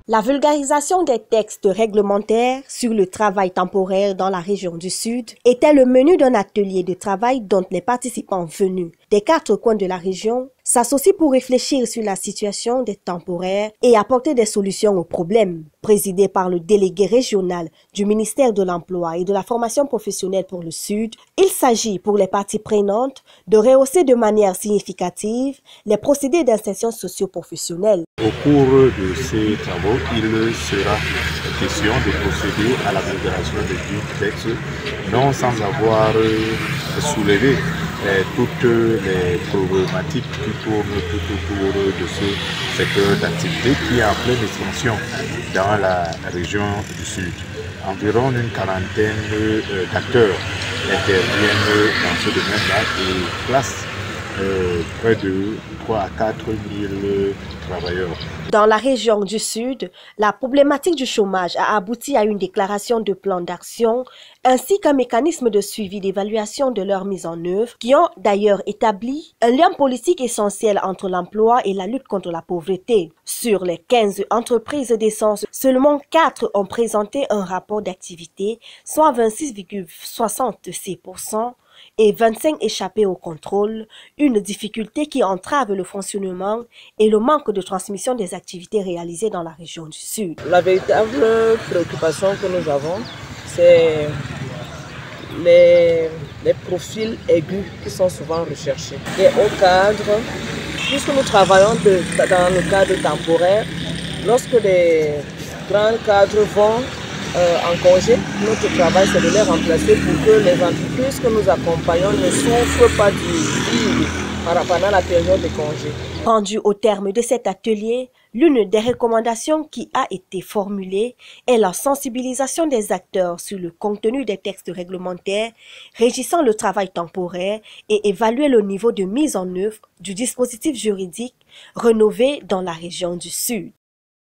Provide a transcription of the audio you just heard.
La vulgarisation des textes réglementaires sur le travail temporaire dans la région du Sud était le menu d'un atelier de travail dont les participants venus des 4 coins de la région s'associent pour réfléchir sur la situation des temporaires et apporter des solutions aux problèmes. Présidé par le délégué régional du ministère de l'Emploi et de la formation professionnelle pour le Sud, il s'agit pour les parties prenantes de rehausser de manière significative les procédés d'insertion socio-professionnelle. Au cours de ces travaux, il sera question de procéder à la vulgarisation des textes, non sans avoir soulevé toutes les problématiques qui tournent tout autour de ce secteur d'activité qui est en pleine expansion dans la région du Sud. Environ une quarantaine d'acteurs interviennent dans ce domaine-là et placent près de 3 à 4 000 travailleurs. Dans la région du Sud, la problématique du chômage a abouti à une déclaration de plan d'action ainsi qu'un mécanisme de suivi d'évaluation de leur mise en œuvre qui ont d'ailleurs établi un lien politique essentiel entre l'emploi et la lutte contre la pauvreté. Sur les 15 entreprises d'essence, seulement 4 ont présenté un rapport d'activité, soit 26,66%. Et 25 échappés au contrôle, une difficulté qui entrave le fonctionnement et le manque de transmission des activités réalisées dans la région du Sud. La véritable préoccupation que nous avons, c'est les profils aigus qui sont souvent recherchés. Les hauts cadres, puisque nous travaillons dans le cadre temporaire, lorsque les grands cadres vont en congé, notre travail c'est de les remplacer pour que les entreprises que nous accompagnons ne souffrent pas du vide pendant la période de congé. Rendu au terme de cet atelier, l'une des recommandations qui a été formulée est la sensibilisation des acteurs sur le contenu des textes réglementaires régissant le travail temporaire et évaluer le niveau de mise en œuvre du dispositif juridique rénové dans la région du Sud.